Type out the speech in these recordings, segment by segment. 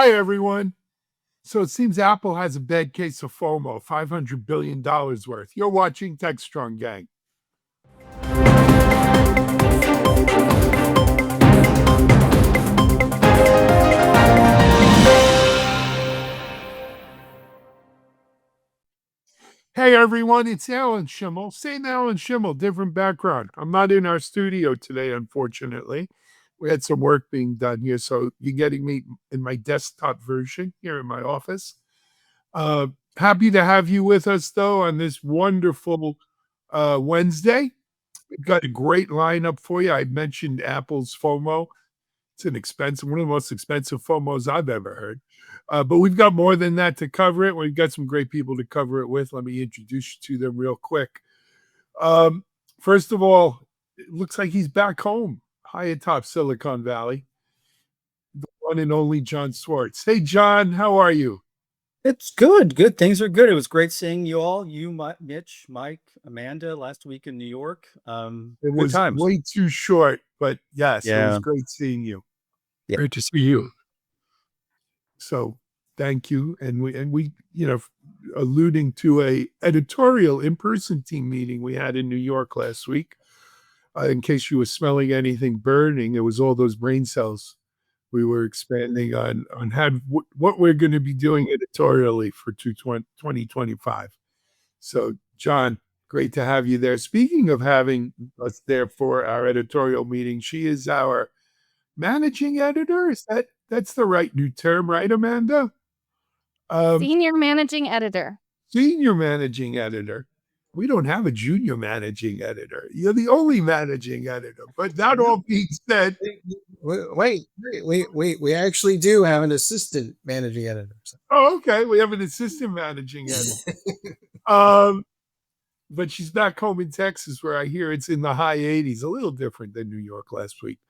Hi, everyone. So it seems Apple has a bad case of FOMO, $500 billion worth. You're watching Techstrong Gang. Hey, everyone, it's Alan Schimmel. Same Alan Schimmel, different background. I'm not in our studio today, unfortunately. We had some work being done here, so you're getting me in my desktop version here in my office. Happy to have you with us, though, on this wonderful Wednesday. We've got a great lineup for you. I mentioned Apple's FOMO. It's one of the most expensive FOMOs I've ever heard. But we've got more than that to cover it. We've got some great people to cover it with. Let me introduce you to them real quick. First of all, it looks like he's back home, high atop Silicon Valley. The one and only John Swartz. Hey, John, how are you? It's good. Good. Things are good. It was great seeing you all. Mitch, Mike, Amanda last week in New York. It Good was times. way too short, but yes, it was Yeah. great seeing you. Yeah. Great to see you. So thank you. And we, alluding to a editorial in-person team meeting we had in New York last week. In case you were smelling anything burning, it was all those brain cells we were expanding on what we're going to be doing editorially for 2025. So, John, great to have you there. Speaking of having us there for our editorial meeting, she is our managing editor. That's the right new term, right, Amanda? Senior managing editor. Senior managing editor. We don't have a junior managing editor. You're the only managing editor. But that all being said, Wait, we actually do have an assistant managing editor. oh, okay, we have an assistant managing editor. But she's back home in Texas, where I hear it's in the high 80s, a little different than New York last week.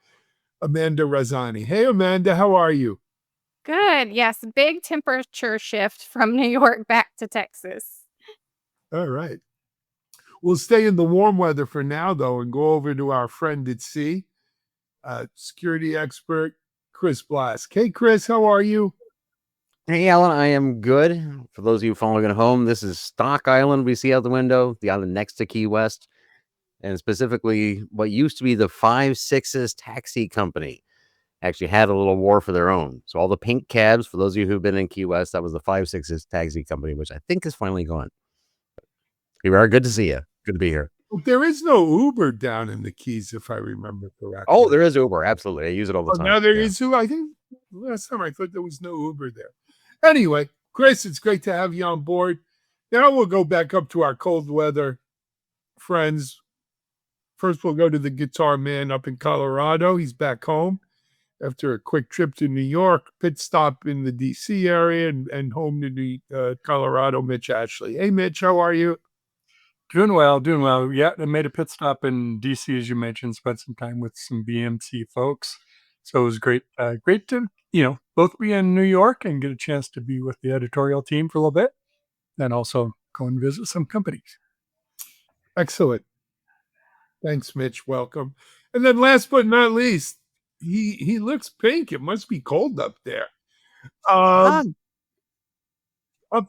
Amanda Razzani. Hey, Amanda, how are you? Good. Yes. Big temperature shift from New York back to Texas. All right. We'll stay in the warm weather for now, though, and go over to our friend at sea, security expert, Chris Blask. Hey, Chris, how are you? Hey, Alan, I am good. For those of you following at home, this is Stock Island we see out the window, the island next to Key West, and specifically what used to be the 5 Sixes Taxi Company. Actually had a little war for their own. So all the pink cabs, for those of you who've been in Key West, that was the 5 Sixes Taxi Company, which I think is finally gone. Here we are. Good to see you. Good to be here. There is no Uber down in the Keys, if I remember correctly. Oh, there is Uber. Absolutely. I use it all the time. Now there is Uber. I think last time I thought there was no Uber there. Anyway, Chris, it's great to have you on board. Now we'll go back up to our cold weather friends. First, we'll go to the guitar man up in Colorado. He's back home after a quick trip to New York, pit stop in the D.C. area, and home to Colorado, Mitch Ashley. Hey, Mitch, how are you? Doing well. Yeah, I made a pit stop in DC, as you mentioned, spent some time with some BMC folks. So it was great to, both be in New York and get a chance to be with the editorial team for a little bit, and also go and visit some companies. Excellent. Thanks, Mitch. Welcome. And then last but not least, he looks pink. It must be cold up there. Up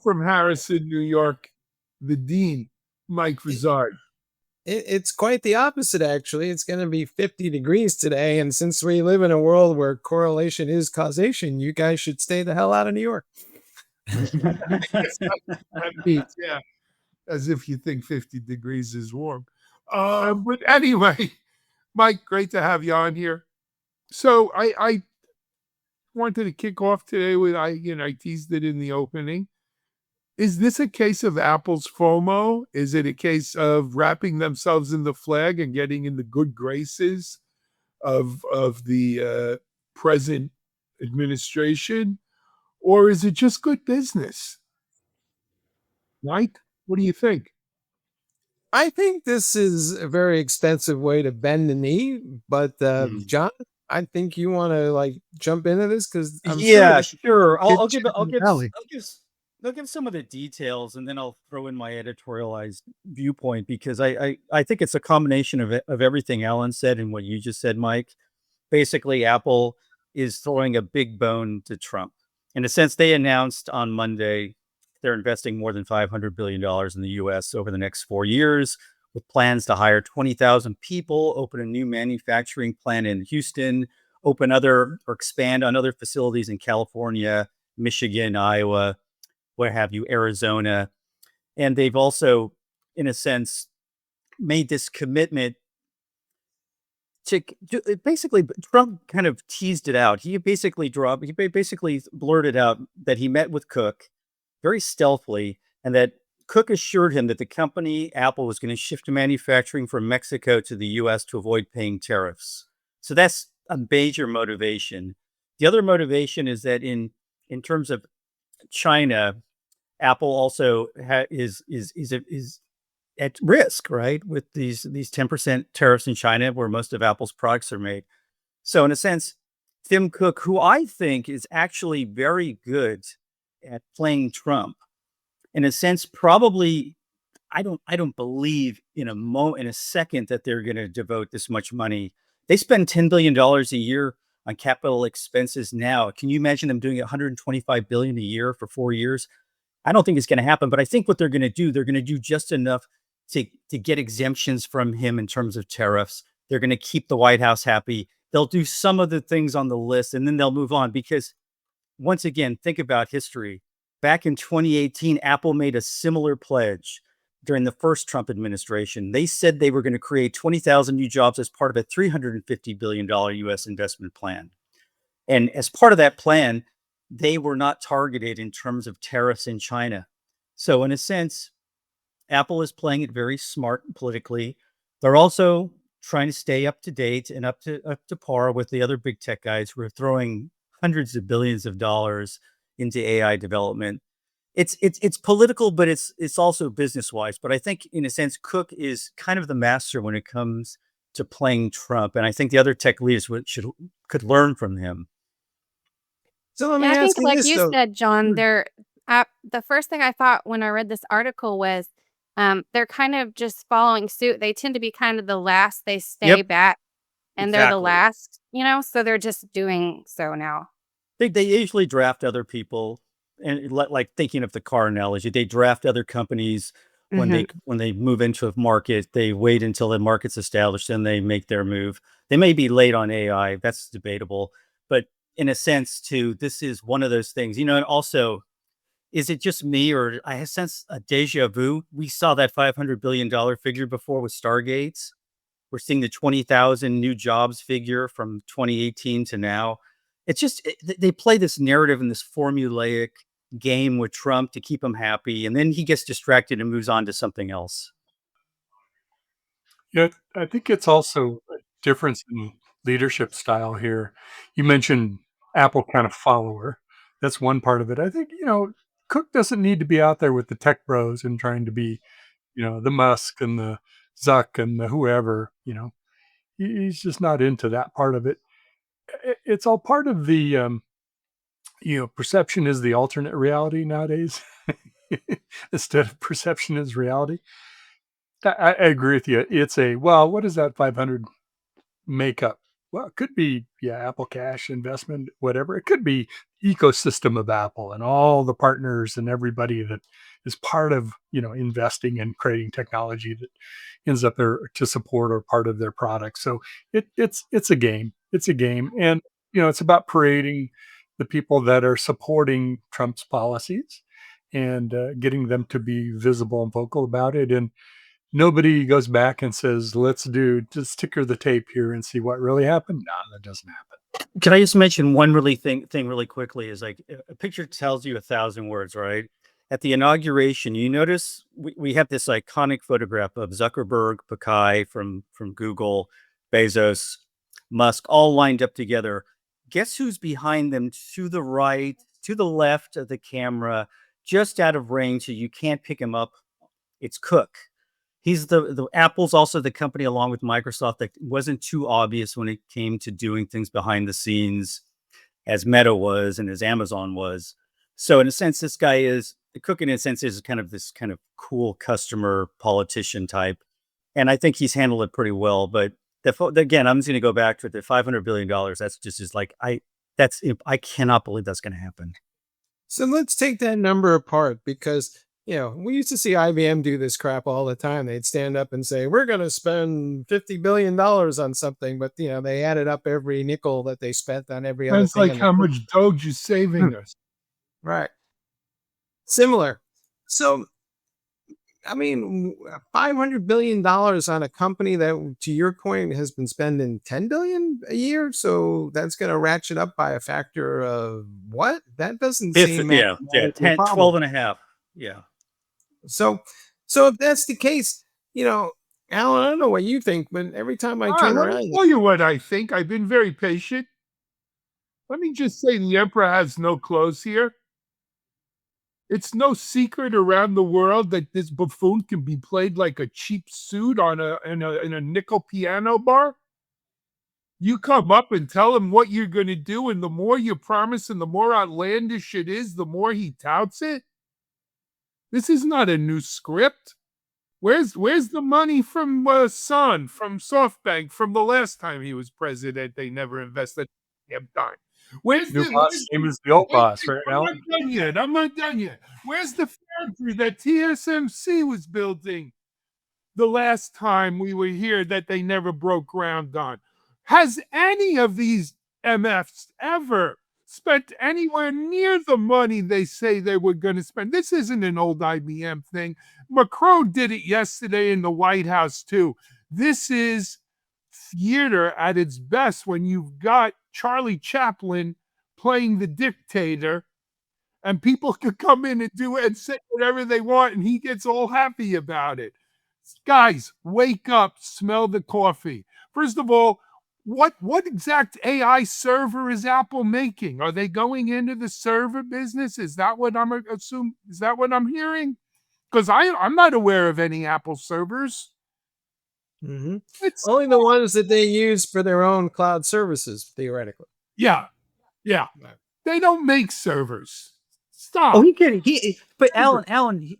from Harrison, New York, the Dean, Mike Vizard. It's quite the opposite, actually. It's going to be 50 degrees today. And since we live in a world where correlation is causation, you guys should stay the hell out of New York. That means, yeah, as if you think 50 degrees is warm. But anyway, Mike, great to have you on here. So I wanted to kick off today with, I teased it in the opening. Is this a case of Apple's FOMO? Is it a case of wrapping themselves in the flag and getting in the good graces of the present administration? Or is it just good business? Mike, what do you think? I think this is a very expensive way to bend the knee. But John, I think you want to jump into this because sure. I'll give some of the details, and then I'll throw in my editorialized viewpoint, because I think it's a combination of everything Alan said and what you just said, Mike. Basically, Apple is throwing a big bone to Trump. In a sense, they announced on Monday they're investing more than $500 billion in the US over the next 4 years, with plans to hire 20,000 people, open a new manufacturing plant in Houston, open other or expand on other facilities in California, Michigan, Iowa, where have you, Arizona. And they've also, in a sense, made this commitment to basically, Trump kind of teased it out. He basically blurted out that he met with Cook very stealthily, and that Cook assured him that the company, Apple, was going to shift manufacturing from Mexico to the US to avoid paying tariffs. So that's a major motivation. The other motivation is that in terms of China, Apple also is at risk, right, with these 10% tariffs in China, where most of Apple's products are made. So in a sense, Tim Cook, who I think is actually very good at playing Trump, in a sense, probably I don't believe in a second that they're going to devote this much money. They spend $10 billion a year on capital expenses now. Can you imagine them doing 125 billion a year for 4 years? I don't think it's going to happen, but I think what they're going to do just enough to get exemptions from him in terms of tariffs. They're going to keep the White House happy. They'll do some of the things on the list, and then they'll move on. Because once again, think about history. Back in 2018, Apple made a similar pledge during the first Trump administration. They said they were going to create 20,000 new jobs as part of a $350 billion US investment plan. And as part of that plan, they were not targeted in terms of tariffs in China. So in a sense, Apple is playing it very smart politically. They're also trying to stay up to date and up to par with the other big tech guys who are throwing hundreds of billions of dollars into AI development. It's political, but it's also business wise. But I think in a sense, Cook is kind of the master when it comes to playing Trump, and I think the other tech leaders could learn from him. So let me Yeah, I think, ask you like this you though. said, John, Hmm. they're the first thing I thought when I read this article was they're kind of just following suit. They tend to be kind of the last. They stay Yep, back and they're the exactly. last, so they're just doing so now. They usually draft other people, and like thinking of the car analogy, they draft other companies when Hmm. they move into a market. They wait until the market's established, then they make their move. They may be late on AI, that's debatable, but in a sense, too, this is one of those things. And also, is it just me, or I sense a deja vu? We saw that $500 billion figure before with Stargates. We're seeing the 20,000 new jobs figure from 2018 to now. It's just they play this narrative and this formulaic game with Trump to keep him happy, and then he gets distracted and moves on to something else. Yeah, I think it's also a difference in leadership style here. You mentioned Apple kind of follower. That's one part of it. I think, Cook doesn't need to be out there with the tech bros and trying to be, the Musk and the Zuck and the whoever, he's just not into that part of it. It's all part of the, perception is the alternate reality nowadays. Instead of perception is reality. I agree with you. It's well, what is that 500 makeup? Well, it could be, yeah, Apple Cash investment, whatever. It could be ecosystem of Apple and all the partners and everybody that is part of, investing and creating technology that ends up there to support or part of their product. So it's a game. It's a game. And, it's about parading the people that are supporting Trump's policies and getting them to be visible and vocal about it. And nobody goes back and says, "Let's just ticker the tape here and see what really happened." No, that doesn't happen. Can I just mention one thing really quickly? Is like a picture tells you 1,000 words, right? At the inauguration, you notice we have this iconic photograph of Zuckerberg, Pakai from Google, Bezos, Musk, all lined up together. Guess who's behind them, to the right, to the left of the camera, just out of range, so you can't pick him up? It's Cook. He's the Apple's also the company, along with Microsoft, that wasn't too obvious when it came to doing things behind the scenes, as Meta was and as Amazon was. So in a sense, this guy is Cook. In a sense, is kind of this kind of cool customer politician type, and I think he's handled it pretty well. But again, I'm just going to go back to it. The $500 billion. That's just is like I cannot believe that's going to happen. So let's take that number apart because, we used to see IBM do this crap all the time. They'd stand up and say, we're going to spend $50 billion on something. But, they added up every nickel that they spent on every other Sounds thing. like how much Doge is saving us. Right. Similar. So, I mean, $500 billion on a company that, to your point, has been spending $10 billion a year. So that's going to ratchet up by a factor of what? That doesn't seem 10, probable. 12 and a half. Yeah. So if that's the case, Alan, I don't know what you think, but every time I turn Let around, me tell you what I think. I've been very patient. Let me just say the emperor has no clothes here. It's no secret around the world that this buffoon can be played like a cheap suit in a nickel piano bar. You come up and tell him what you're going to do, and the more you promise and the more outlandish it is, the more he touts it. This is not a new script. Where's the money from Sun, from SoftBank, from the last time he was president? They never invested a damn dime. Where's New boss, same as the old boss, right now. I'm not done yet. Where's the factory that TSMC was building the last time we were here that they never broke ground on? Has any of these MFs ever spent anywhere near the money they say they were going to spend? This isn't an old IBM thing. Macron did it yesterday in the White House too. This is theater at its best when you've got Charlie Chaplin playing the dictator and people could come in and do it and say whatever they want and he gets all happy about it. Guys, wake up, smell the coffee. First of all, what exact AI server is Apple making? Are they going into the server business? Is that what I'm assuming? Is that what I'm hearing? Because I'm not aware of any Apple servers. Mm-hmm. It's only the ones that they use for their own cloud services, theoretically. Yeah. They don't make servers. Stop. Oh, he can. But Alan,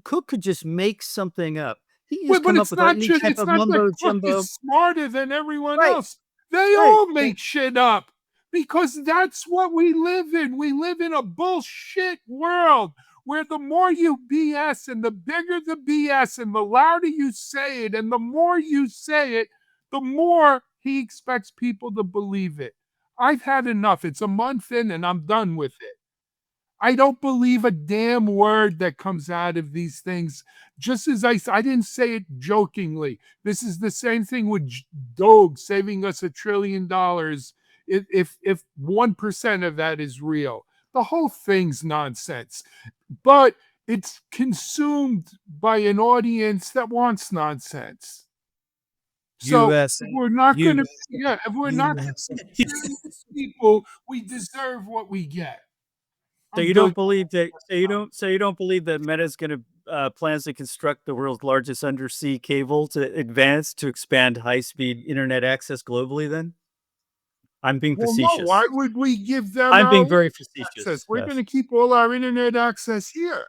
Cook could just make something up. He just come up with any type of mumbo jumbo. He's smarter than everyone else. They all make shit up because that's what we live in. We live in a bullshit world where the more you BS and the bigger the BS and the louder you say it and the more you say it, the more he expects people to believe it. I've had enough. It's a month in and I'm done with it. I don't believe a damn word that comes out of these things. Just as I didn't say it jokingly. This is the same thing with Doge saving us $1 trillion. If 1% of that is real, the whole thing's nonsense. But it's consumed by an audience that wants nonsense. So we're not going to. Yeah, if we're not people, we deserve what we get. So you don't believe that? So you don't believe that Meta's going to plans to construct the world's largest undersea cable to expand high-speed internet access globally? Then I'm being facetious. No, why would we give them? I'm being very facetious. Access? We're going to keep all our internet access here.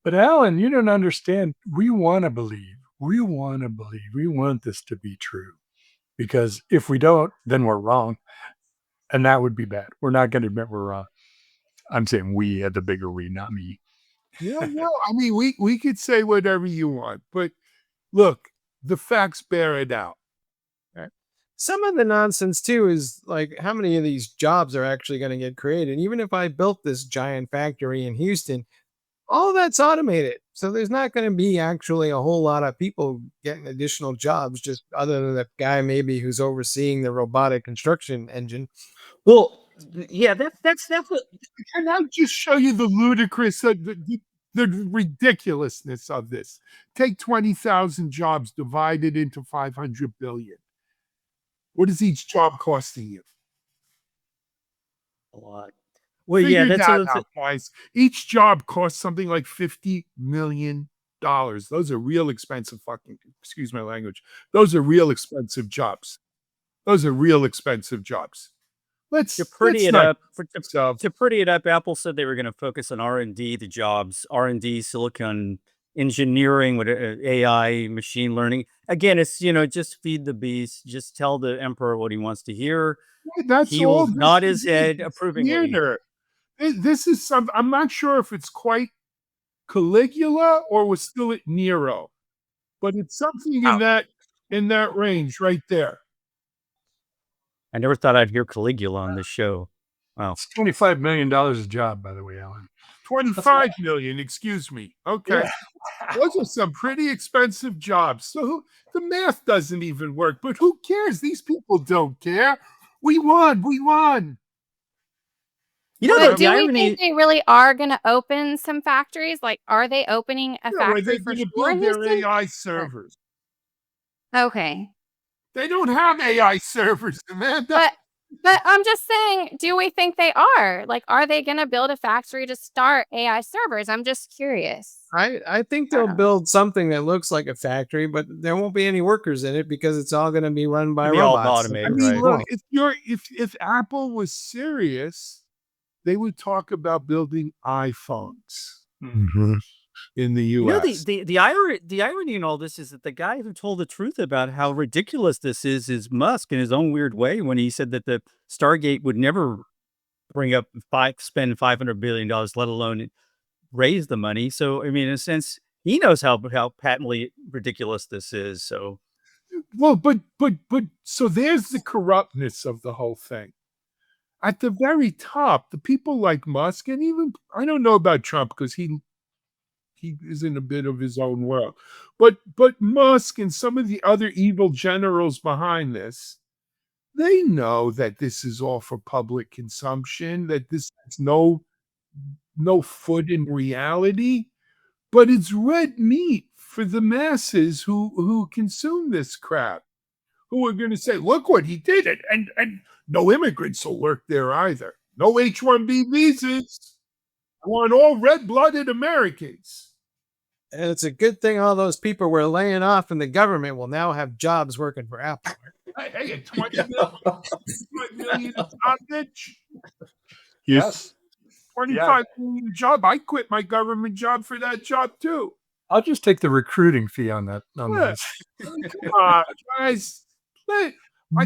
But Alan, you don't understand. We want to believe. We want to believe. We want this to be true, because if we don't, then we're wrong, and that would be bad. We're not going to admit we're wrong. I'm saying we, at the bigger we, not me. Yeah, no, I mean, we could say whatever you want, but look, the facts bear it out. Right. Some of the nonsense, too, is like how many of these jobs are actually going to get created? Even if I built this giant factory in Houston, all that's automated. So there's not going to be actually a whole lot of people getting additional jobs, just other than the guy maybe who's overseeing the robotic construction engine. Well, yeah, that's what. Can I just show you the ludicrous, the ridiculousness of this? Take 20,000 jobs divided into 500 billion. What is each job costing you? A lot. Well, yeah, that's each job costs something like $50 million. Those are real expensive excuse my language. Those are real expensive jobs. To pretty it up, Apple said they were going to focus on R&D, the jobs, R&D, silicon engineering with AI, machine learning. Again, it's, just feed the beast. Just tell the emperor what he wants to hear. He will nod his head approvingly. This is some. I'm not sure if it's quite Caligula or was still at Nero, but it's something in that range right there. I never thought I'd hear Caligula on this show. Wow. It's $25 million a job, by the way, Alan. 25 million, excuse me. Okay. Yeah. Those are some pretty expensive jobs. So the math doesn't even work, but who cares? These people don't care. We won. We won. You know, But the do we irony. think they really are going to open some factories? Like, are they opening a Yeah, where factory they're for going to sure in build their Houston? AI servers. Okay. They don't have AI servers, Amanda. But I'm just saying, do we think they are? Like, are they going to build a factory to start AI servers? I'm just curious. I think they'll build something that looks like a factory, but there won't be any workers in it because it's all going to be run by It'll be all robots. automated, I mean, right. look, if Apple was serious, they would talk about building iPhones in the You know, US. the irony in all this is that the guy who told the truth about how ridiculous this is Musk in his own weird way when he said that the Stargate would never spend $500 billion, let alone raise the money. So, I mean, in a sense, he knows how patently ridiculous this is. So, Well, but so there's the corruptness of the whole thing. At the very top, the people like Musk, and even I don't know about Trump because he is in a bit of his own world. But Musk and some of the other evil generals behind this, they know that this is all for public consumption, that this has no foot in reality, but it's red meat for the masses who consume this crap, who are going to say, look what he did, and no immigrants will work there either. No H-1B visas. I want all red-blooded Americans. And it's a good thing all those people were laying off and the government will now have jobs working for Apple. Hey, at 20 million a job, Mitch. Yes. 25 million job. I quit my government job for that job too. I'll just take the recruiting fee on that. On Yeah. this. Come on, guys.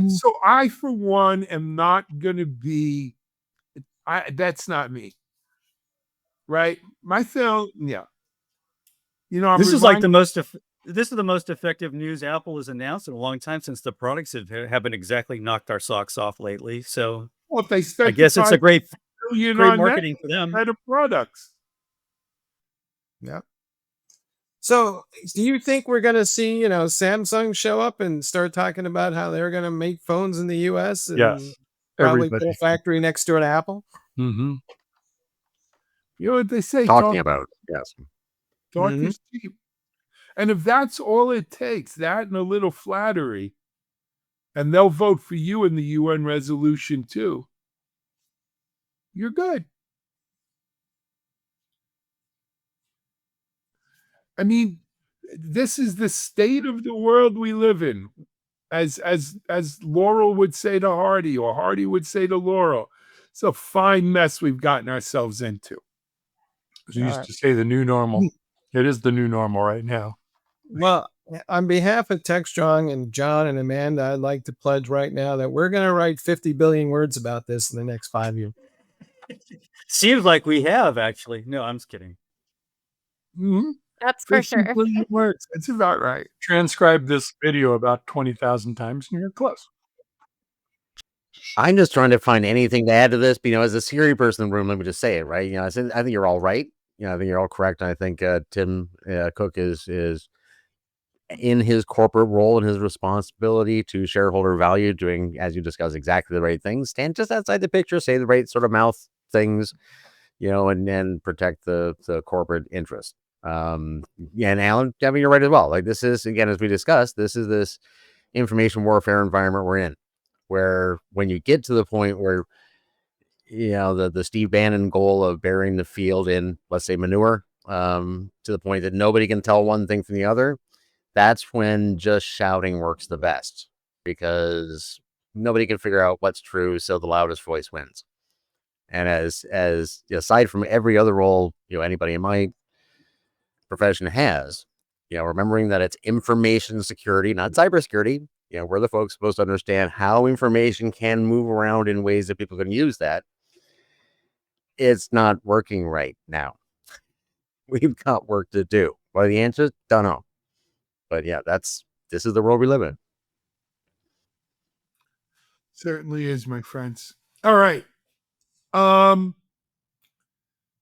So I, for one, am not going to be. That's not me. Right? My film, yeah. You know, this is like this is the most effective news Apple has announced in a long time since the products haven't exactly knocked our socks off lately. So, well, if they spend, I guess it's a great on marketing for them. Better products. Yeah. So, do you think we're going to see, Samsung show up and start talking about how they're going to make phones in the US and Yes. probably Everybody. put a factory next door to Apple? Mm-hmm. You know what they say? Talking about, yes. Talk is cheap. And if that's all it takes, that and a little flattery, and they'll vote for you in the UN resolution too, you're good. I mean, this is the state of the world we live in. As Laurel would say to Hardy, or Hardy would say to Laurel, it's a fine mess we've gotten ourselves into. As you used to say, the new normal. It is the new normal right now. Well, on behalf of Techstrong and John and Amanda, I'd like to pledge right now that we're going to write 50 billion words about this in the next 5 years. Seems like we have, actually. No, I'm just kidding. Mm-hmm. That's for sure. Words. That's about right. Transcribe this video about 20,000 times and you're close. I'm just trying to find anything to add to this. But, as a Siri person in the room, let me just say it, right? I think you're all right. I think you're all correct. And I think Tim Cook is in his corporate role and his responsibility to shareholder value, doing, as you discussed, exactly the right things. Stand just outside the picture, say the right sort of mouth things, and protect the corporate interest. And Alan, Devin, you're right as well. Like, this is, again, as we discussed, this is this information warfare environment we're in, where when you get to the point where the Steve Bannon goal of burying the field in, let's say, manure, to the point that nobody can tell one thing from the other, that's when just shouting works the best, because nobody can figure out what's true, so the loudest voice wins. And as aside from every other role anybody in my profession has, remembering that it's information security, not cybersecurity. We're the folks supposed to understand how information can move around in ways that people can use that. it's not working right now. We've got work to do. Well, the answer is don't know. But yeah, this is the world we live in. Certainly is, my friends. All right.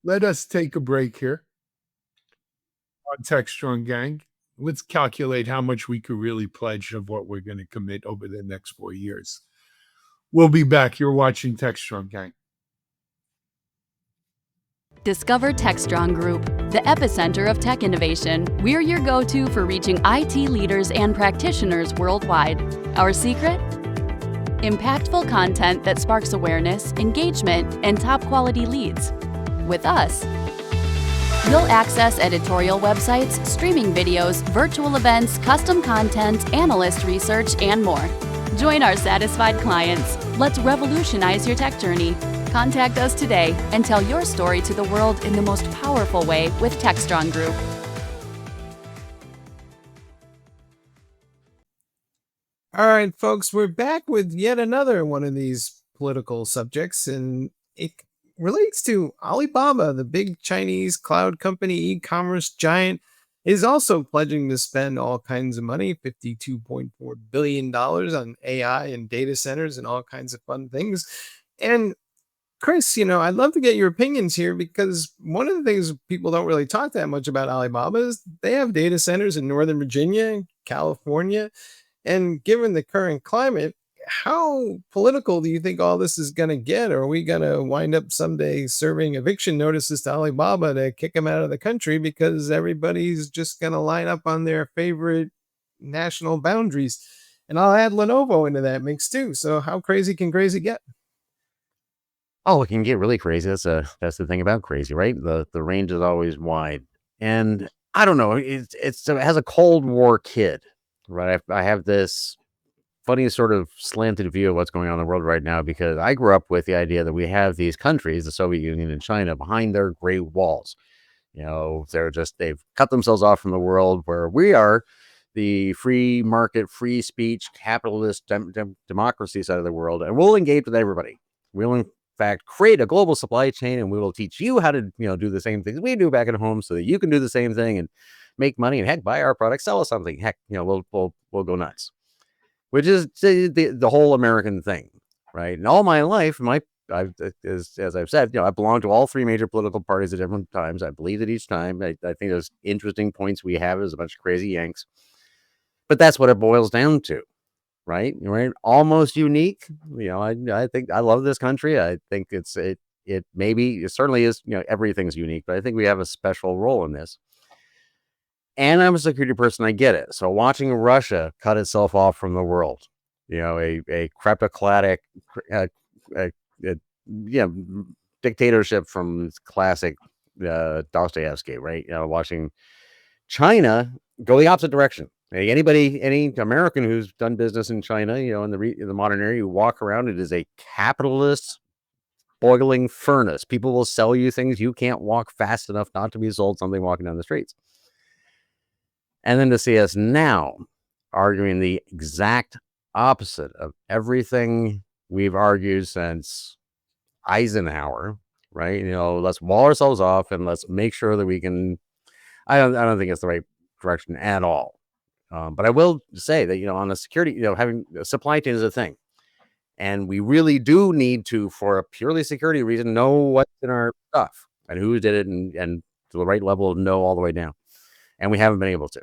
Let us take a break here on Techstrong Gang. Let's calculate how much we could really pledge of what we're going to commit over the next 4 years. We'll be back. You're watching Techstrong Gang. Discover Techstrong Group, the epicenter of tech innovation. We're your go-to for reaching IT leaders and practitioners worldwide. Our secret? Impactful content that sparks awareness, engagement, and top-quality leads. With us, you'll access editorial websites, streaming videos, virtual events, custom content, analyst research, and more. Join our satisfied clients. Let's revolutionize your tech journey. Contact us today and tell your story to the world in the most powerful way with Techstrong Group. All right, folks, we're back with yet another one of these political subjects, and it relates to Alibaba, the big Chinese cloud company, e-commerce giant, is also pledging to spend all kinds of money, $52.4 billion on AI and data centers and all kinds of fun things. And Chris, I'd love to get your opinions here, because one of the things people don't really talk that much about Alibaba is they have data centers in Northern Virginia, California, and given the current climate, how political do you think all this is going to get? Are we going to wind up someday serving eviction notices to Alibaba to kick them out of the country because everybody's just going to line up on their favorite national boundaries? And I'll add Lenovo into that mix too. So how crazy can crazy get? Oh, it can get really crazy. That's the thing about crazy, right? The range is always wide, and I don't know. It has a Cold War kid, right? I have this funny sort of slanted view of what's going on in the world right now, because I grew up with the idea that we have these countries, the Soviet Union and China, behind their great walls. They've cut themselves off from the world, where we are the free market, free speech, capitalist democracy side of the world, and we'll engage with everybody. We'll in fact create a global supply chain, and we will teach you how to do the same things we do back at home, so that you can do the same thing and make money, and heck, buy our products, sell us something. Heck, we'll go nuts. Which is the whole American thing, right? And all my life, as I've said, I belong to all three major political parties at different times. I believe it each time. I think there's interesting points we have as a bunch of crazy Yanks, but that's what it boils down to, right? Right? Almost unique. I think I love this country. I think it certainly is. Everything's unique, but I think we have a special role in this. And I'm a security person. I get it. So watching Russia cut itself off from the world, a kleptocratic, dictatorship from classic Dostoevsky, right? Watching China go the opposite direction. Any American who's done business in China, in the modern era, you walk around, it is a capitalist boiling furnace. People will sell you things you can't walk fast enough not to be sold something walking down the streets. And then to see us now arguing the exact opposite of everything we've argued since Eisenhower, right? Let's wall ourselves off and let's make sure that we can. I don't think it's the right direction at all. But I will say that on the security, having a supply chain is a thing, and we really do need to, for a purely security reason, know what's in our stuff and who did it, and to the right level of know all the way down. And we haven't been able to.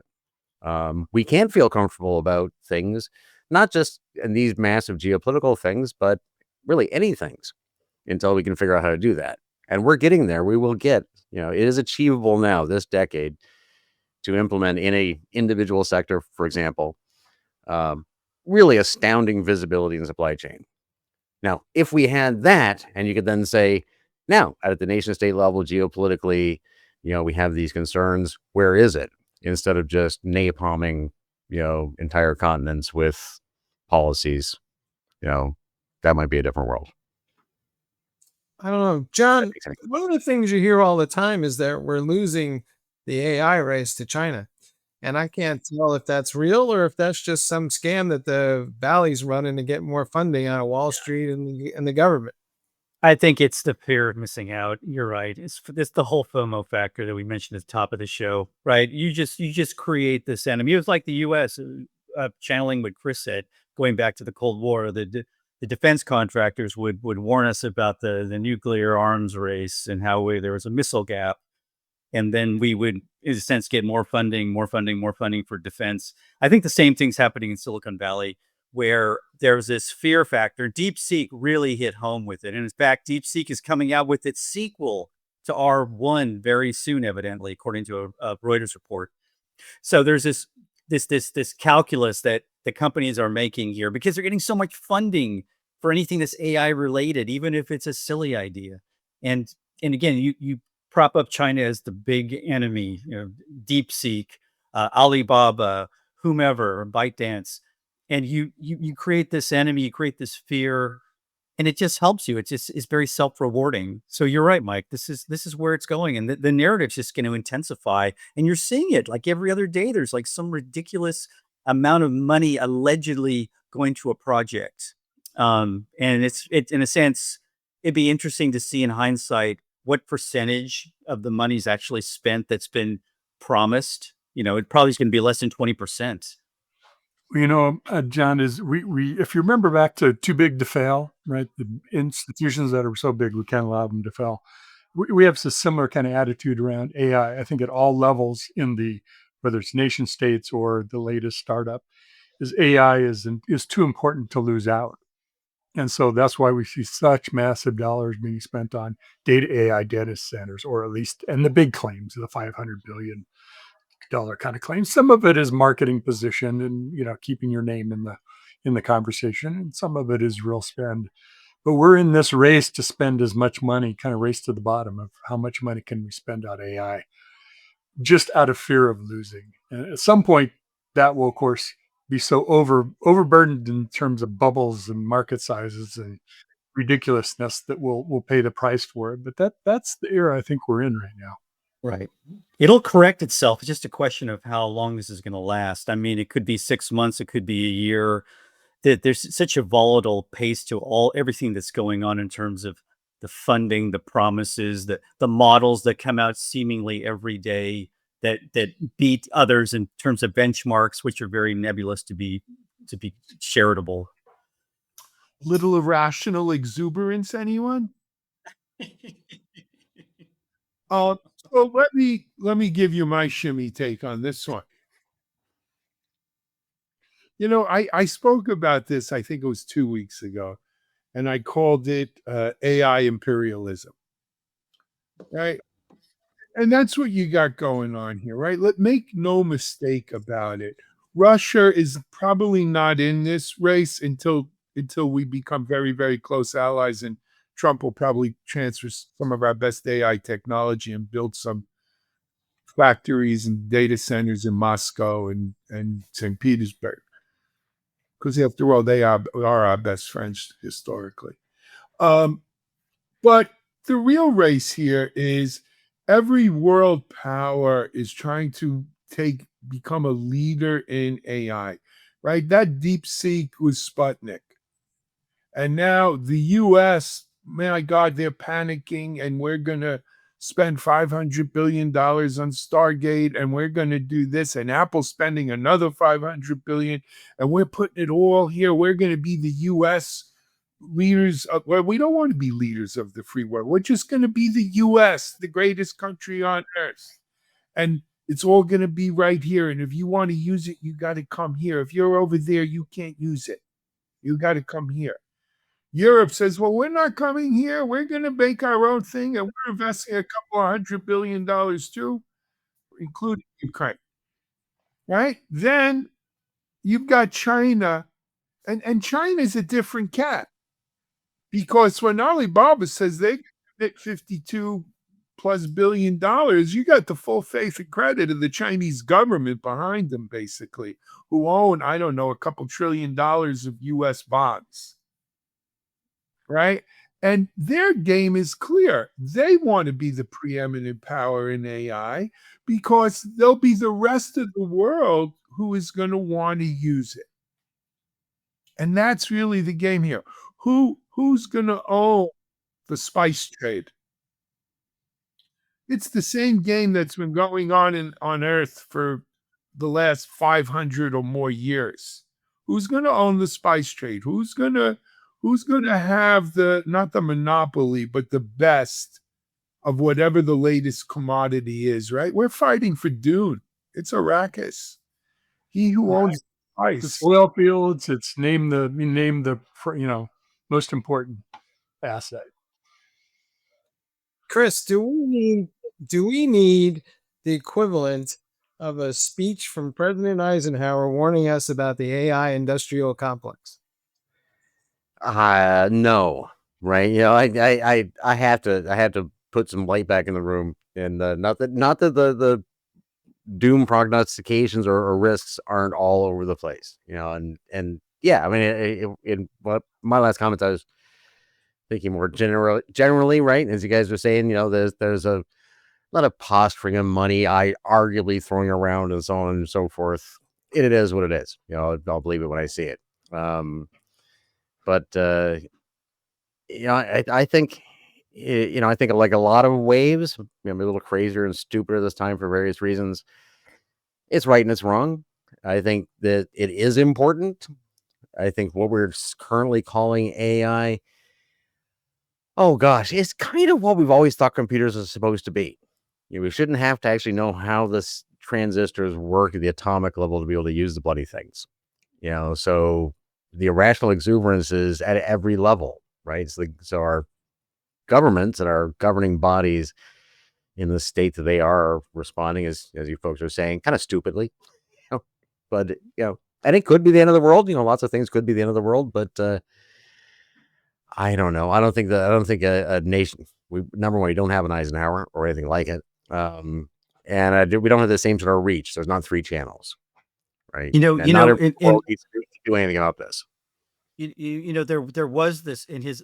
We can't feel comfortable about things, not just in these massive geopolitical things, but really any things, until we can figure out how to do that. And we're getting there. We will get, it is achievable now this decade to implement in a individual sector, for example, really astounding visibility in supply chain. Now, if we had that, and you could then say, now at the nation state level, geopolitically, we have these concerns, where is it? Instead of just napalming, entire continents with policies, that might be a different world. I don't know, John. One of the things you hear all the time is that we're losing the AI race to China, and I can't tell if that's real or if that's just some scam that the Valley's running to get more funding out of Wall Street and the government. I think it's the fear of missing out. You're right. It's the whole FOMO factor that we mentioned at the top of the show, right? You just create this enemy. It was like the U.S. Channeling what Chris said, going back to the Cold War. The defense contractors would warn us about the nuclear arms race and how there was a missile gap, and then we would, in a sense, get more funding, more funding, more funding for defense. I think the same thing's happening in Silicon Valley, where there's this fear factor. DeepSeek really hit home with it. And in fact, DeepSeek is coming out with its sequel to R1 very soon, evidently, according to a Reuters report. So there's this calculus that the companies are making here because they're getting so much funding for anything that's AI related, even if it's a silly idea. And and again, you prop up China as the big enemy, DeepSeek, Alibaba, whomever, ByteDance, and you create this enemy, you create this fear, and it just helps you. It's very self-rewarding. So you're right, Mike. This is where it's going, and the narrative's just going to intensify, and you're seeing it like every other day. There's like some ridiculous amount of money allegedly going to a project, and it's in a sense, it'd be interesting to see in hindsight what percentage of the money's actually spent that's been promised. It probably is going to be less than 20%. John, is we if you remember back to Too Big to Fail, right? The institutions that are so big we can't allow them to fail. We have a similar kind of attitude around AI. I think at all levels whether it's nation states or the latest startup, is AI is too important to lose out. And so that's why we see such massive dollars being spent on AI data centers, or at least, and the big claims, the $500 billion kind of claims. Some of it is marketing position and keeping your name in the conversation, and some of it is real spend. But we're in this race to spend as much money, kind of race to the bottom of how much money can we spend on AI, just out of fear of losing. And at some point, that will, of course, be so overburdened in terms of bubbles and market sizes and ridiculousness that we'll pay the price for it. But that's the era I think we're in right now. Right. It'll correct itself. It's just a question of how long this is going to last. I mean, it could be 6 months, it could be a year. There's such a volatile pace to everything that's going on in terms of the funding, the promises, the models that come out seemingly every day that beat others in terms of benchmarks, which are very nebulous to be charitable. Little irrational exuberance, anyone? So let me give you my shimmy take on this one. I spoke about this, I think it was 2 weeks ago, and I called it AI imperialism, right? And that's what you got going on here, right? Make no mistake about it. Russia is probably not in this race until we become very, very close allies, and Trump will probably transfer some of our best AI technology and build some factories and data centers in Moscow and St. Petersburg, because after all, they are our best friends historically. But the real race here is every world power is trying to become a leader in AI, right? That DeepSeek was Sputnik. And now the US, my God, they're panicking, and we're going to spend $500 billion on Stargate, and we're going to do this, and Apple's spending another $500 billion, and we're putting it all here. We're going to be the US leaders we don't want to be leaders of the free world. We're just going to be the US, the greatest country on earth. And it's all going to be right here. And if you want to use it, you got to come here. If you're over there, you can't use it. You got to come here. Europe says, well, we're not coming here. We're going to make our own thing, and we're investing a couple of $100 billion too, including Ukraine. Right? Then you've got China, and China's a different cat. Because when Alibaba says they get 52 plus $billion, you got the full faith and credit of the Chinese government behind them, basically, who own, I don't know, a couple $1 trillion of US bonds. Right? And their game is clear. They want to be the preeminent power in AI because they'll be the rest of the world who is going to want to use it. And that's really the game here. Who's going to own the spice trade. It's the same game that's been going on Earth for the last 500 or more years. Who's going to own the spice trade? Who's going to have the not the monopoly, but the best of whatever the latest commodity is, right? We're fighting for Dune. It's Arrakis. He who owns The spice. oil fields. It's name the most important asset. Chris, do we need the equivalent of a speech from President Eisenhower warning us about the AI industrial complex? No, right? I have to put some light back in the room, and not that the doom prognostications or risks aren't all over the place, and yeah, I mean, in what my last comments, I was thinking more generally, right? As you guys were saying, there's a lot of posturing of money, I arguably throwing around and so on and so forth. It is what it is. I'll believe it when I see it. But I think, I think like a lot of waves, I'm a little crazier and stupider this time for various reasons. It's right and it's wrong. I think that it is important. I think what we're currently calling AI, oh gosh, it's kind of what we've always thought computers are supposed to be. We shouldn't have to actually know how this transistors work at the atomic level to be able to use the bloody things. So the irrational exuberance is at every level, right? So our governments and our governing bodies in the state that they are responding, as you folks are saying, kind of stupidly. But and it could be the end of the world. Lots of things could be the end of the world, but I don't know. I don't think a nation. Number one, we don't have an Eisenhower or anything like it, and we don't have the same sort of reach. There's not 3 channels, right? You know, And you not know, every world needs to do anything about this. there was this in his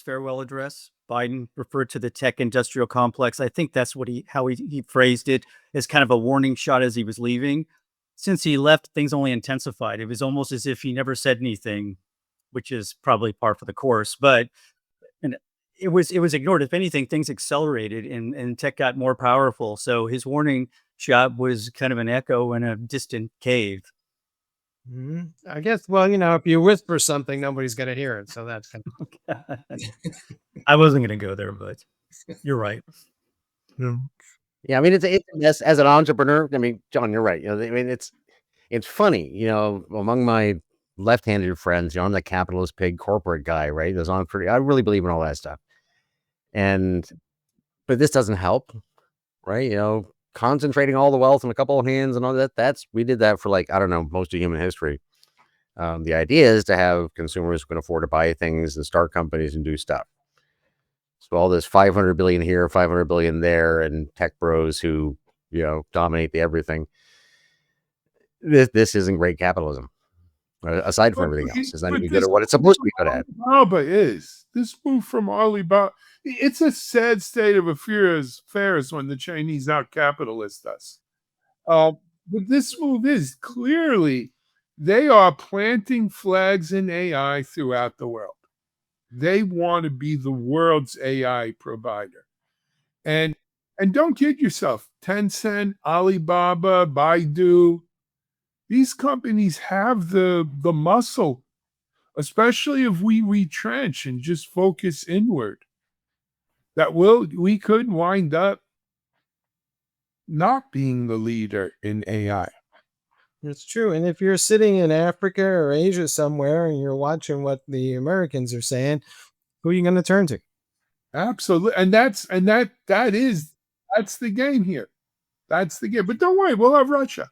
farewell address. Biden referred to the tech industrial complex. I think that's how he phrased it, as kind of a warning shot as he was leaving. Since he left, things only intensified. It was almost as if he never said anything, which is probably par for the course. But and it was ignored. If anything, things accelerated and tech got more powerful. So his warning shot was kind of an echo in a distant cave. I guess. Well, if you whisper something, nobody's gonna hear it. So that's kind of. I wasn't going to go there, but you're right. Yeah, I mean, it's a mess as an entrepreneur. I mean, John, you're right. I mean, it's funny. Among my left-handed friends, I'm the capitalist pig corporate guy, right? I really believe in all that stuff. But this doesn't help, right? Concentrating all the wealth in a couple of hands and all that. We did that for I don't know, most of human history. The idea is to have consumers who can afford to buy things and start companies and do stuff. So all this 500 billion here, 500 billion there, and tech bros who, dominate the everything. This isn't great capitalism. Aside from everything else, it's not even good at what it's supposed to be good at. Alibaba is. This move from Alibaba, it's a sad state of affairs when the Chinese out-capitalist us. But this move is clearly, they are planting flags in AI throughout the world. They want to be the world's AI provider. And don't kid yourself, Tencent, Alibaba, Baidu, these companies have the muscle, especially if we retrench and just focus inward, that we could wind up not being the leader in AI. It's true. And if you're sitting in Africa or Asia somewhere and you're watching what the Americans are saying, who are you going to turn to? Absolutely. And that's the game here. That's the game. But don't worry, we'll have Russia.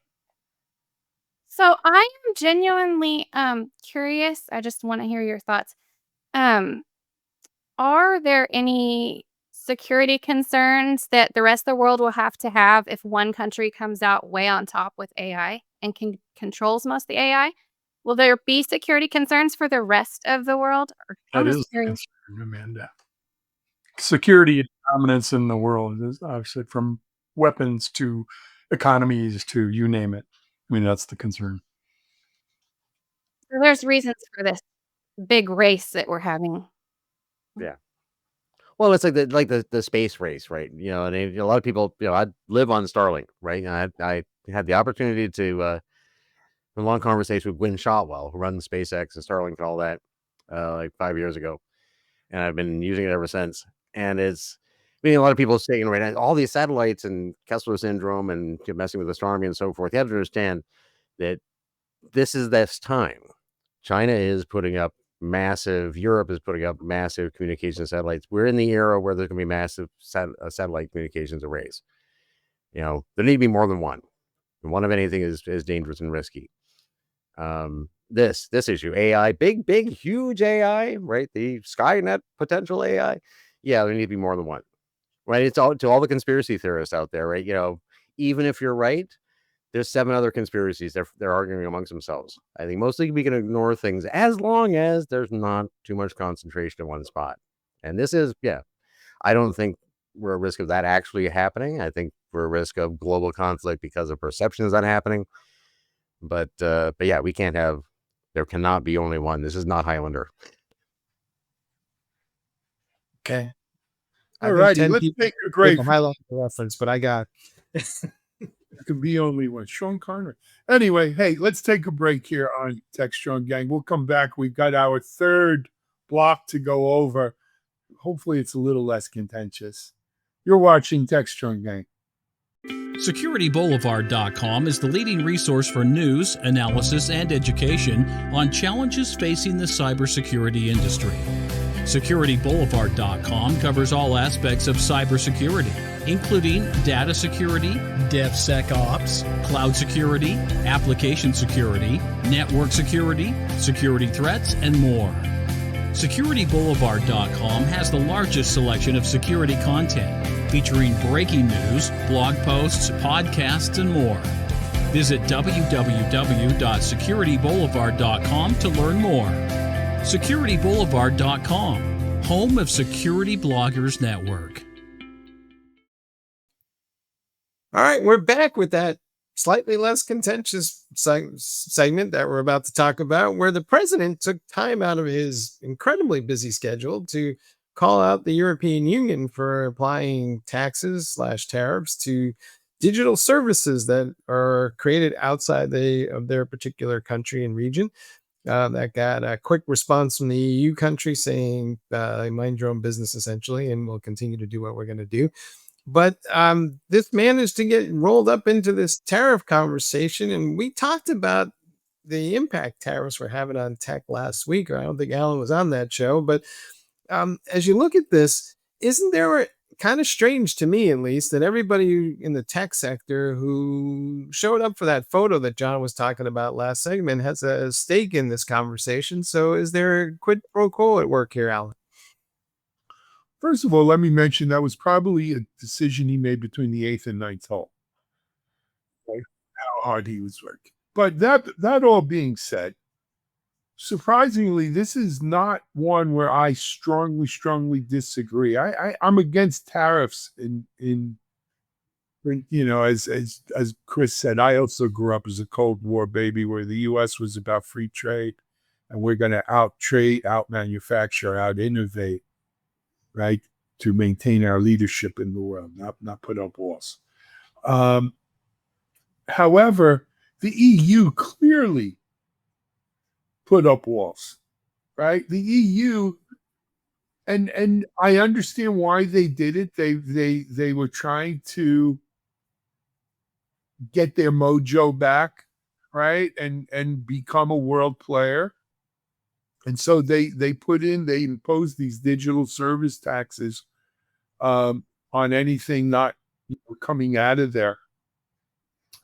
So I am genuinely curious. I just want to hear your thoughts. Are there any security concerns that the rest of the world will have to have if one country comes out way on top with AI and controls most of the AI? Will there be security concerns for the rest of the world? That is the concern, Amanda. Security and dominance in the world is obviously from weapons to economies to you name it. I mean, that's the concern. So there's reasons for this big race that we're having. Yeah. Well, it's like the space race, right? And a lot of people, I live on Starlink, right? And I had the opportunity to a long conversation with Gwynn Shotwell, who runs SpaceX and Starlink and all that, like 5 years ago, and I've been using it ever since. And it's, a lot of people saying right now, all these satellites and Kessler syndrome and messing with astronomy and so forth. You have to understand that this time. China is putting up Europe is putting up massive communication satellites. We're in the era where there's going to be massive satellite communications arrays. There need to be more than one. And one of anything is dangerous and risky. This issue, AI, big, huge AI, right? The Skynet potential AI. Yeah, there need to be more than one, right? It's all to all the conspiracy theorists out there, right? Even if you're right, there's 7 other conspiracies. They're arguing amongst themselves. I think mostly we can ignore things as long as there's not too much concentration in one spot. And this is, I don't think we're at risk of that actually happening. I think we're at risk of global conflict because of perceptions that happening. But yeah, there cannot be only one. This is not Highlander. Okay. All righty, let's take a break. Highlander reference, but I got It can be only one. Sean Connery. Anyway, hey, let's take a break here on Techstrong Gang. We'll come back. We've got our third block to go over. Hopefully, it's a little less contentious. You're watching Techstrong Gang. SecurityBoulevard.com is the leading resource for news, analysis, and education on challenges facing the cybersecurity industry. SecurityBoulevard.com covers all aspects of cybersecurity, including data security, DevSecOps, cloud security, application security, network security, security threats, and more. SecurityBoulevard.com has the largest selection of security content, featuring breaking news, blog posts, podcasts, and more. Visit www.securityboulevard.com to learn more. SecurityBoulevard.com, home of Security Bloggers Network. All right, we're back with that slightly less contentious segment that we're about to talk about, where the president took time out of his incredibly busy schedule to call out the European Union for applying taxes / tariffs to digital services that are created outside of their particular country and region. That got a quick response from the EU country saying, mind your own business, essentially, and we'll continue to do what we're going to do. But this managed to get rolled up into this tariff conversation, and we talked about the impact tariffs were having on tech last week, or I don't think Alan was on that show. But as you look at this, isn't there kind of strange to me, at least, that everybody in the tech sector who showed up for that photo that John was talking about last segment has a stake in this conversation? So is there a quid pro quo at work here, Alan? First of all, let me mention that was probably a decision he made between the 8th and 9th hole. Right? How hard he was working. But that all being said, surprisingly, this is not one where I strongly disagree. I'm against tariffs in as Chris said, I also grew up as a Cold War baby where the US was about free trade and we're going to out-manufacture, out-innovate, right, to maintain our leadership in the world, not put up walls. However, the EU clearly put up walls, right? The EU, and I understand why they did it. They were trying to get their mojo back, right, and become a world player. And so they imposed these digital service taxes on anything not coming out of there.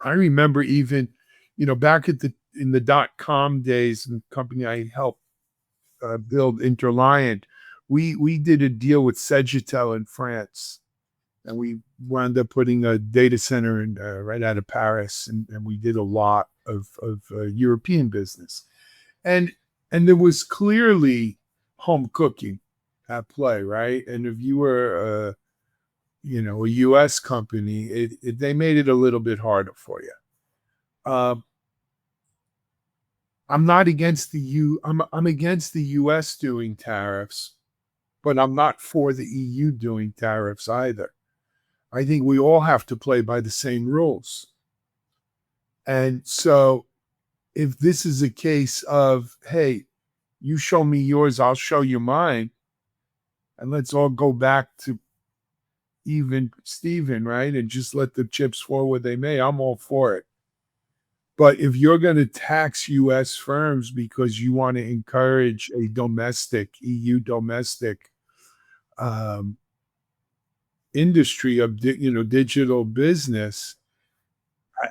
I remember even, back in the .com days, and the company I helped build, Interliant, we did a deal with Sagitel in France, and we wound up putting a data center in right out of Paris, and we did a lot of European business, and there was clearly home cooking at play, right? And if you were a U.S. company, they made it a little bit harder for you. I'm not against I'm against the U.S. doing tariffs but I'm not for the EU doing tariffs either. I think we all have to play by the same rules. And so if this is a case of, hey, you show me yours, I'll show you mine, and let's all go back to even Steven, right? And just let the chips fall where they may, I'm all for it. But if you're going to tax US firms because you want to encourage a domestic, EU domestic industry of digital business,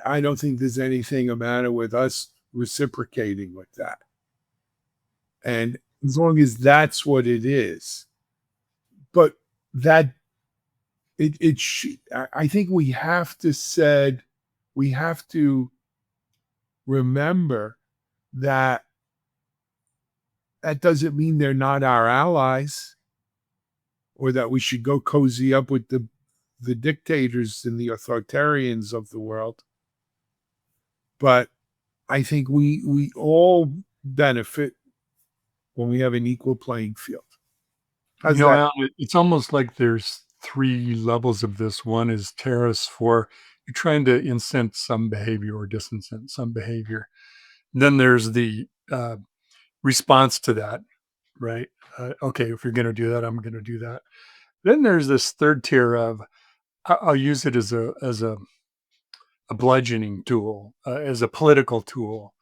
I don't think there's anything the matter with us reciprocating with that. And as long as that's what it is, but that I think we have to remember that doesn't mean they're not our allies, or that we should go cozy up with the dictators and the authoritarians of the world. But I think we all benefit when we have an equal playing field. How's that? Alan, it's almost like there's 3 levels of this. One is tariffs for you're trying to incent some behavior or disincent some behavior. Then there's the response to that, right? Okay, if you're going to do that, I'm going to do that. Then there's this third tier of I'll use it as a bludgeoning tool, as a political tool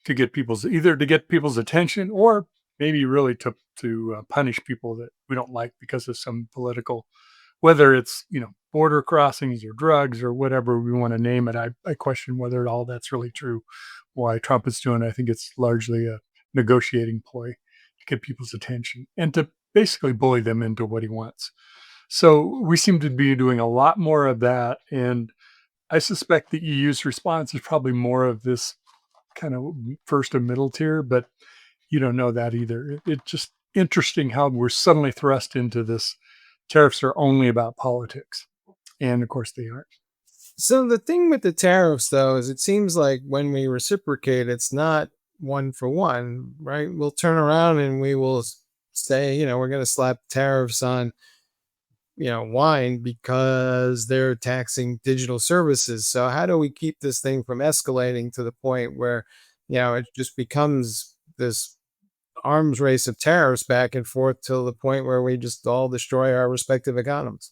to get people's attention, or maybe really to punish people that we don't like because of some political, whether it's border crossings or drugs or whatever we want to name it. I question whether all that's really true. Why Trump is doing, I think it's largely a negotiating ploy to get people's attention and to basically bully them into what he wants. So we seem to be doing a lot more of that, and I suspect the EU's response is probably more of this kind of first and middle tier, but you don't know that either. It's just interesting how we're suddenly thrust into this. Tariffs are only about politics, and of course they aren't. So the thing with the tariffs, though, is it seems like when we reciprocate, it's not one for one, right? We'll turn around and we will say, we're going to slap tariffs on, wine because they're taxing digital services. So how do we keep this thing from escalating to the point where, it just becomes this arms race of tariffs back and forth till the point where we just all destroy our respective economies?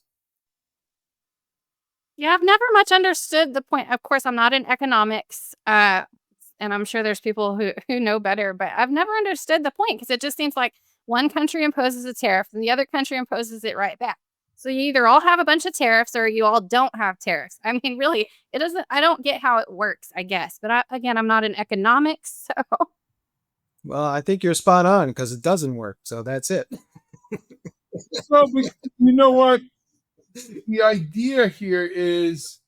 Yeah, I've never much understood the point. Of course, I'm not in economics, and I'm sure there's people who know better, but I've never understood the point, because it just seems like one country imposes a tariff and the other country imposes it right back. So you either all have a bunch of tariffs or you all don't have tariffs. I mean, really, I don't get how it works, I guess. But again, I'm not in economics, so. Well, I think you're spot on, because it doesn't work. So that's it. Well, but you know what? The idea here is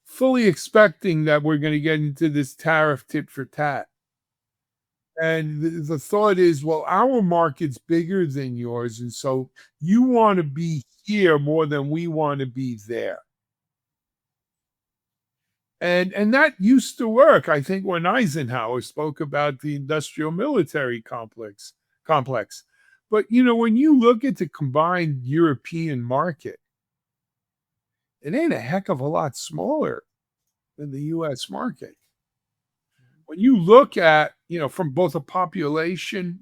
fully expecting that we're going to get into this tariff tit for tat. And the thought is, well, our market's bigger than yours, and so you want to be here more than we want to be there. And that used to work, I think, when Eisenhower spoke about the industrial military complex. But, when you look at the combined European market, it ain't a heck of a lot smaller than the U.S. market. When you look at, from both a population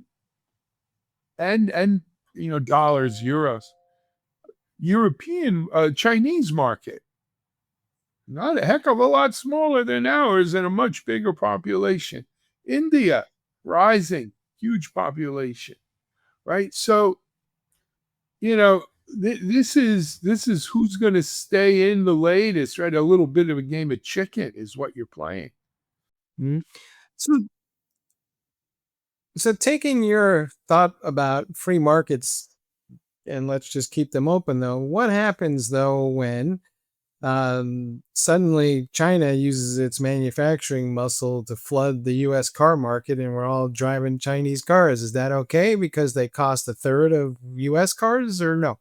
and dollars, euros, European, Chinese market, not a heck of a lot smaller than ours and a much bigger population. India, rising, huge population, right? So, this is who's going to stay in the latest, right? A little bit of a game of chicken is what you're playing. Mm-hmm. So taking your thought about free markets, and let's just keep them open, though, what happens, though, when suddenly China uses its manufacturing muscle to flood the U.S. car market and we're all driving Chinese cars? Is that okay because they cost a third of U.S. cars, or no?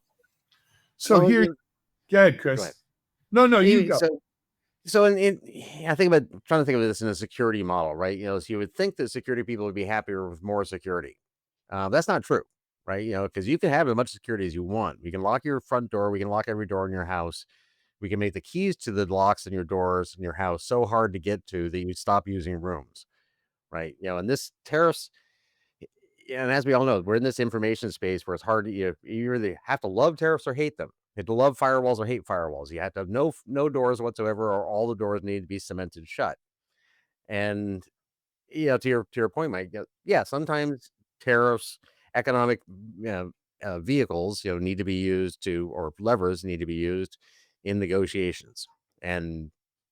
So Well, here, go ahead, Chris. Go ahead. No, you go. So I think trying to think of this in a security model, right? So you would think that security people would be happier with more security. That's not true, right? Because you can have as much security as you want. We can lock your front door. We can lock every door in your house. We can make the keys to the locks in your doors in your house so hard to get to that you stop using rooms, right? And this tariffs, and as we all know, we're in this information space where it's hard to, you either have to love tariffs or hate them. You have to love firewalls or hate firewalls. You have to have no doors whatsoever, or all the doors need to be cemented shut. And to your point, Mike, yeah, sometimes tariffs, economic vehicles, need to be used or levers need to be used in negotiations, and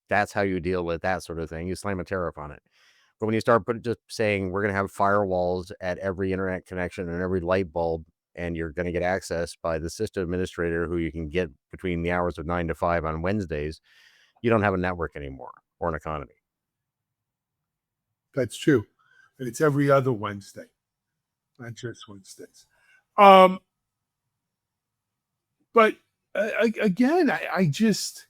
that's how you deal with that sort of thing. You slam a tariff on it. But when you start just saying we're going to have firewalls at every internet connection and every light bulb, and you're going to get access by the system administrator who you can get between the hours of 9 to 5 on Wednesdays, you don't have a network anymore or an economy. That's true. And it's every other Wednesday, not just Wednesdays. But again, I just,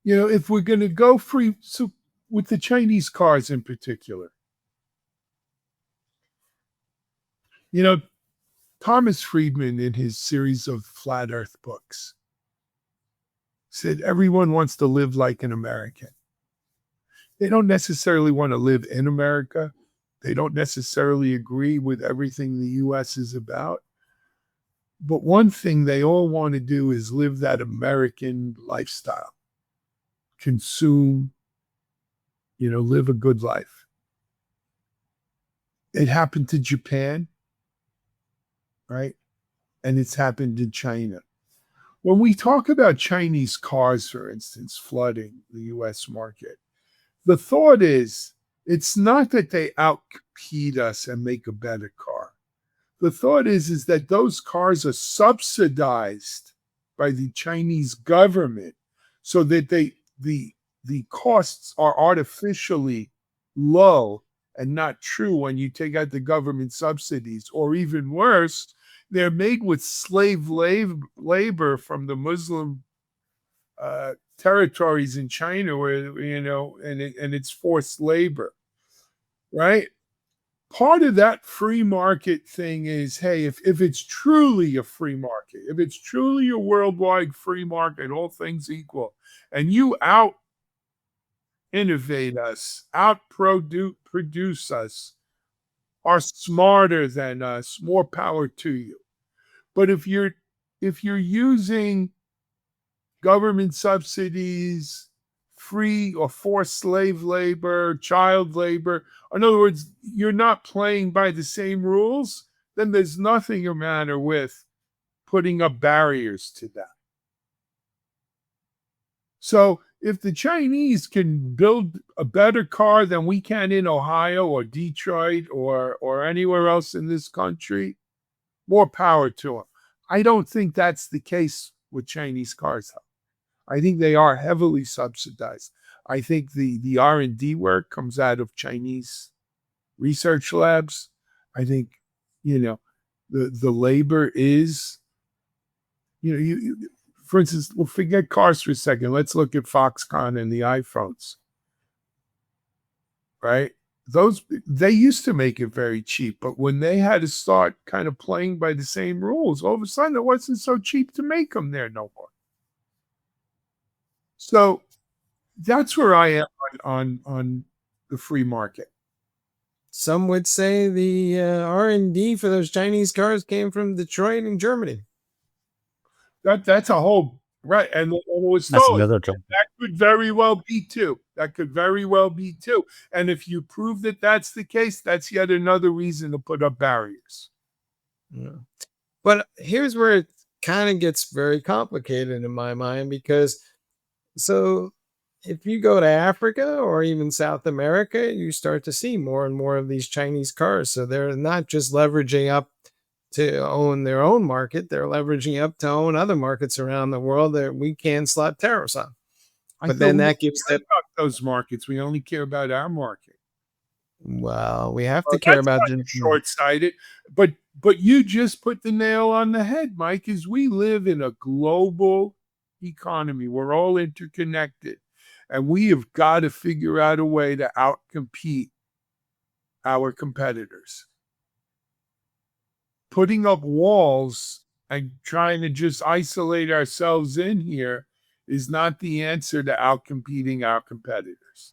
if we're going to go free, so with the Chinese cars in particular, Thomas Friedman in his series of Flat Earth books said everyone wants to live like an American. They don't necessarily want to live in America. They don't necessarily agree with everything the U.S. is about. But one thing they all want to do is live that American lifestyle. Consume, live a good life. It happened to Japan, right? And it's happened in China. When we talk about Chinese cars, for instance, flooding the U.S. market, the thought is, it's not that they outcompete us and make a better car. The thought is that those cars are subsidized by the Chinese government so that the costs are artificially low and not true when you take out the government subsidies. Or even worse, they're made with slave labor from the Muslim territories in China where, and it's forced labor, right? Part of that free market thing is, hey, if it's truly a free market, if it's truly a worldwide free market, all things equal, and you out innovate us, out produce us, are smarter than us, more power to you. But if you're using government subsidies, free or forced slave labor, child labor, in other words, you're not playing by the same rules, then there's nothing the matter with putting up barriers to that. So if the Chinese can build a better car than we can in Ohio or Detroit or anywhere else in this country, more power to them. I don't think that's the case with Chinese cars, though. I think they are heavily subsidized. I think the R&D work comes out of Chinese research labs. I think, the labor is, for instance, we'll forget cars for a second. Let's look at Foxconn and the iPhones, right? They used to make it very cheap, but when they had to start kind of playing by the same rules, all of a sudden it wasn't so cheap to make them there no more. So that's where I am on the free market. Some would say the R&D for those Chinese cars came from Detroit and Germany. That's a whole right, and it was That's told another job. that could very well be too. That could very well be too. And if you prove that that's the case, that's yet another reason to put up barriers. Yeah. But here's where it kind of gets very complicated in my mind, because so if you go to Africa or even South America, you start to see more and more of these Chinese cars. So they're not just leveraging up to own their own market, they're leveraging up to own other markets around the world that we can slap tariffs on. But then that gives that about those markets. We only care about our market. Well, we have to care about the short-sighted. But you just put the nail on the head, Mike, is we live in a global economy. We're all interconnected. And we have got to figure out a way to outcompete our competitors. putting up walls and trying to just isolate ourselves in here is not the answer to outcompeting our competitors.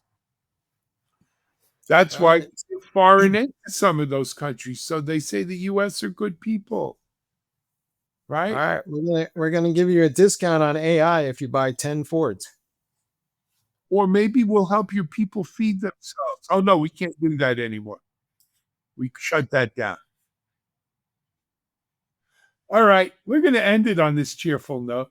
That's why it's foreign into some of those countries. So they say the U.S. are good people, right? All right, we're gonna give you a discount on AI if you buy 10 Fords. Or maybe we'll help your people feed themselves. Oh no, we can't do that anymore. We shut that down. All right, we're going to end it on this cheerful note.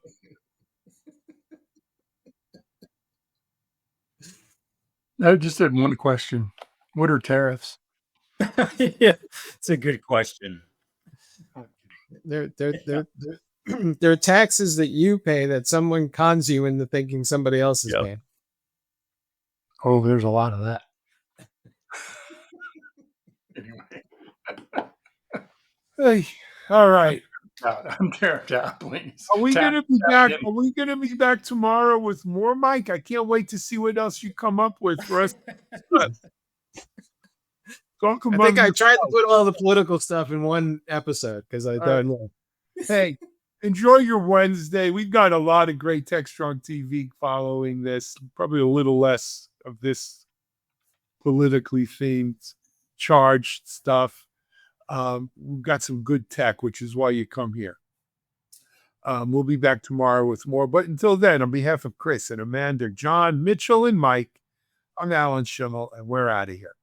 I just had one question. What are tariffs? Yeah, it's a good question. They're they're taxes that you pay that someone cons you into thinking somebody else is Yep. paying. Oh, there's a lot of that. Hey, all right. I'm tariffed out, please. Are we going to be back? in. Are we going to be back tomorrow with more, Mike? I can't wait to see what else you come up with for us. Talk I among think I tried to yourselves. put all the political stuff in one episode because I don't know. Hey, enjoy your Wednesday. We've got a lot of great Techstrong TV following this. Probably a little less of this politically themed, charged stuff. We've got some good tech, which is why you come here. We'll be back tomorrow with more. But until then, on behalf of Chris and Amanda, John, Mitchell, and Mike, I'm Alan Schimmel, and we're out of here.